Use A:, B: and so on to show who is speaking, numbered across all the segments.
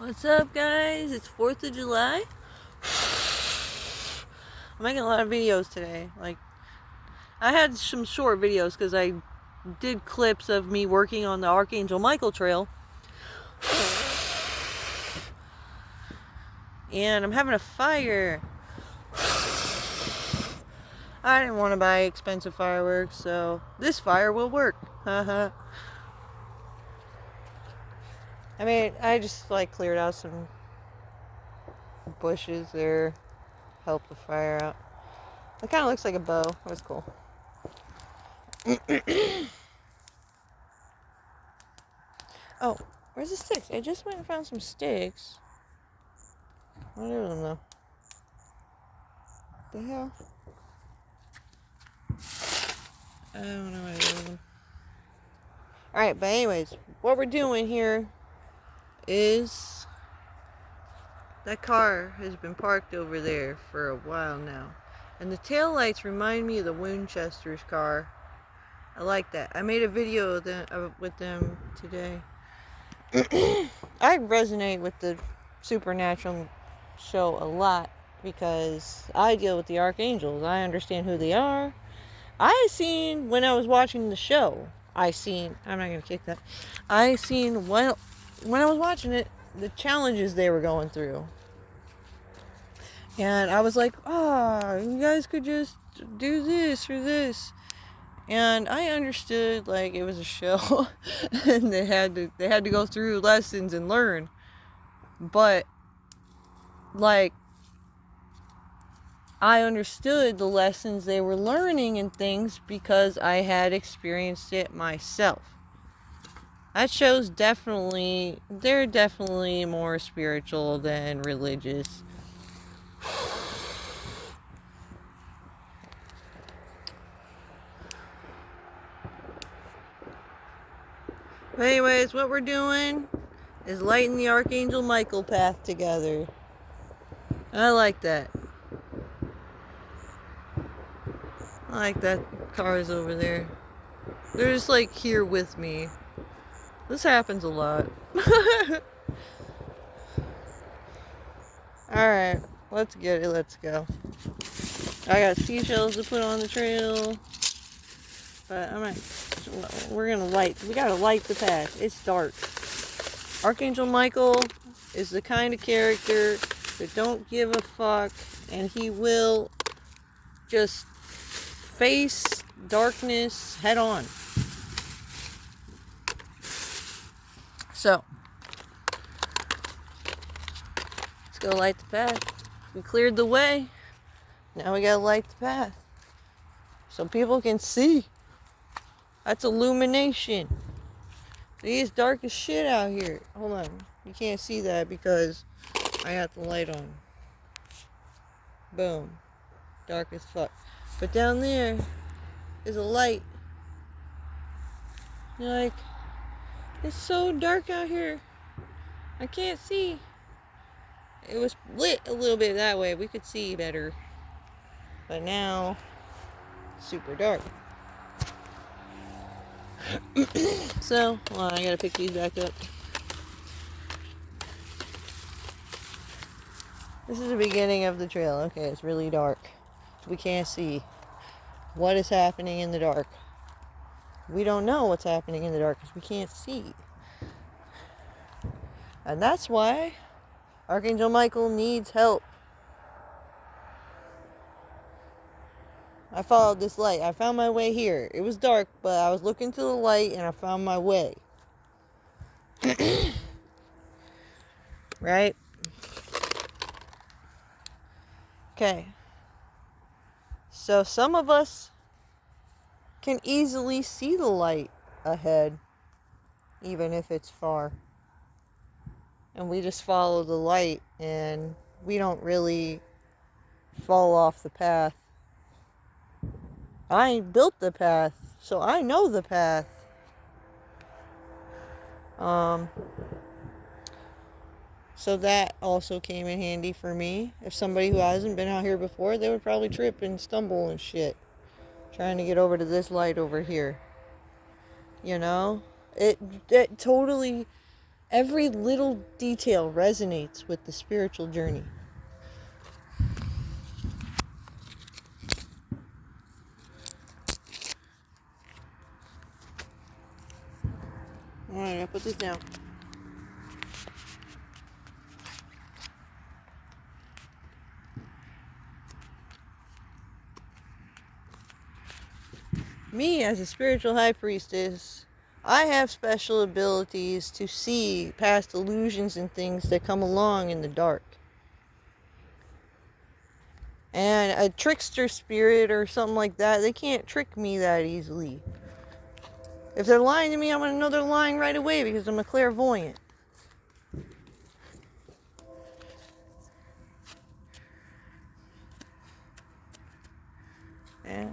A: What's up, guys? It's 4th of July. I'm making a lot of videos today. I had some short videos because I did clips of me working on the Archangel Michael trail. And I'm having a fire. I didn't want to buy expensive fireworks, so this fire will work. Haha. I mean, I just cleared out some bushes there, help the fire out. It kind of looks like a bow. That's cool. Oh, where's the sticks? I just went and found some sticks. What are them though? The hell? I don't know what to do with them. Alright, but anyways, what we're doing here is that car has been parked over there for a while now. And the tail lights remind me of the Winchester's car. I like that. I made a video with them today. I resonate with the supernatural show a lot because I deal with the archangels. I understand who they are. When I was watching the show, I'm not going to kick that. when I was watching it, the challenges they were going through. And I was like, you guys could just do this or this. And I understood it was a show and they had to go through lessons and learn. But I understood the lessons they were learning and things because I had experienced it myself. That show's they're definitely more spiritual than religious. But anyways, what we're doing is lighting the Archangel Michael path together. I like that. I like that cars over there. They're just here with me. This happens a lot. Alright, let's get it. Let's go. I got seashells to put on the trail. But we gotta light the path. It's dark. Archangel Michael is the kind of character that don't give a fuck, and he will just face darkness head on. So, let's go light the path. We cleared the way. Now we gotta light the path so people can see. That's illumination. See, it's dark as shit out here. Hold on. You can't see that because I got the light on. Boom. Dark as fuck. But down there is a light. You're it's so dark out here. I can't see. It was lit a little bit that way. We could see better. But now, super dark. So, I gotta pick these back up. This is the beginning of the trail. Okay, it's really dark. We can't see what is happening in the dark. We don't know what's happening in the dark because we can't see. And that's why Archangel Michael needs help. I followed this light. I found my way here. It was dark, but I was looking to the light and I found my way. Right? Okay. So some of us can easily see the light ahead, even if it's far. And we just follow the light and we don't really fall off the path. I built the path, so I know the path. So that also came in handy for me. If somebody who hasn't been out here before, they would probably trip and stumble and shit, trying to get over to this light over here. You know? It totally Every little detail resonates with the spiritual journey. Alright, I'll put this down. Me, as a spiritual high priestess, I have special abilities to see past illusions and things that come along in the dark. And a trickster spirit or something like that, they can't trick me that easily. If they're lying to me, I'm going to know they're lying right away because I'm a clairvoyant. Yeah.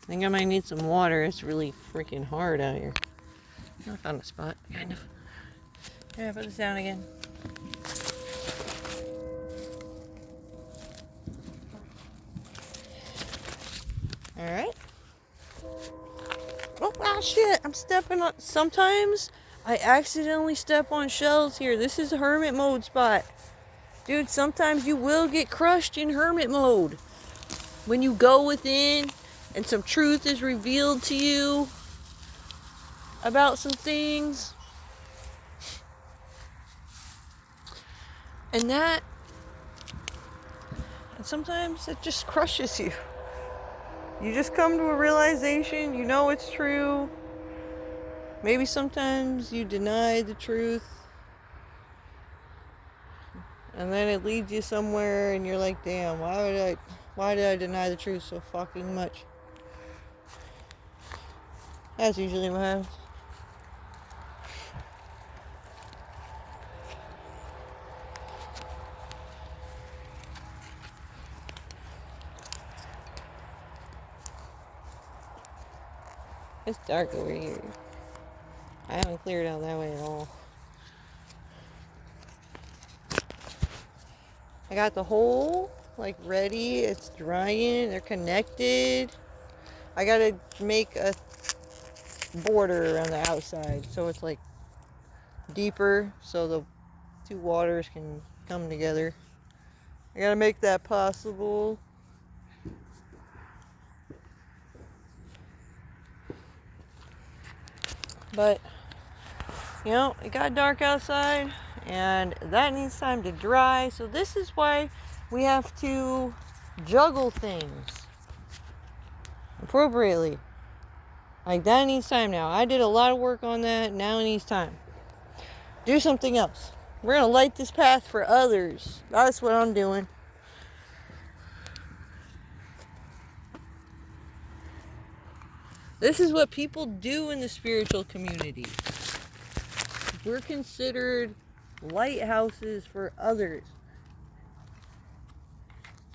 A: I think I might need some water. It's really freaking hard out here. I found a spot, kind of. Yeah, put this down again. Alright. Oh, ah, shit. I'm stepping on... Sometimes I accidentally step on shells here. This is a hermit mode spot. Dude, sometimes you will get crushed in hermit mode. When you go within and some truth is revealed to you about some things. And sometimes it just crushes you. You just come to a realization, you know it's true. Maybe sometimes you deny the truth. And then it leads you somewhere and you're like, damn, why did I deny the truth so fucking much? That's usually what happens. It's dark over here. I haven't cleared out that way at all. I got the hole, like, ready. It's drying. They're connected. I gotta make a border around the outside so it's, like, deeper so the two waters can come together. I gotta make that possible. But, you know, it got dark outside and that needs time to dry. So this is why we have to juggle things appropriately. Like, that needs time now. I did a lot of work on that. Now it needs time. Do something else. We're going to light this path for others. That's what I'm doing. This is what people do in the spiritual community. We're considered lighthouses for others.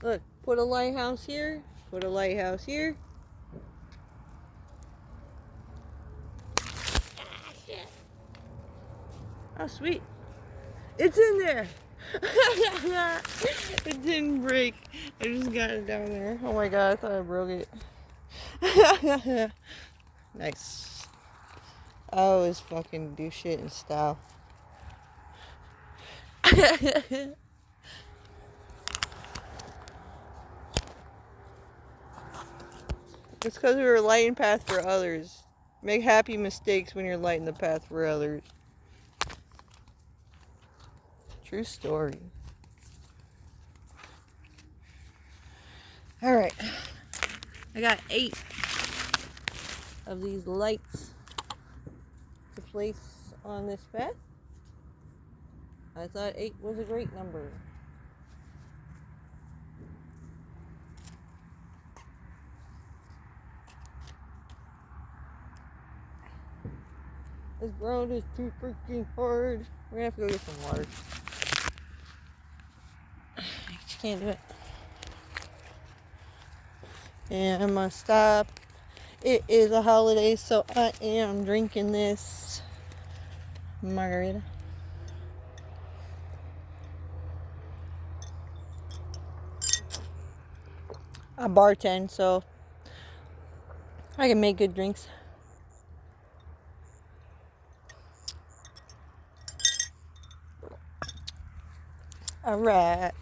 A: Look, put a lighthouse here. Put a lighthouse here. Oh, sweet. It's in there. It didn't break. I just got it down there. Oh my god, I thought I broke it. Nice. I always fucking do shit in style. It's because we were lighting path for others. Make happy mistakes when you're lighting the path for others. True story. Alright. I got 8 of these lights to place on this path. I thought 8 was a great number. This ground is too freaking hard. We're gonna have to go get some water. I just can't do it. And I'm gonna stop. It is a holiday, so I am drinking this margarita. I bartend, so I can make good drinks. Alright.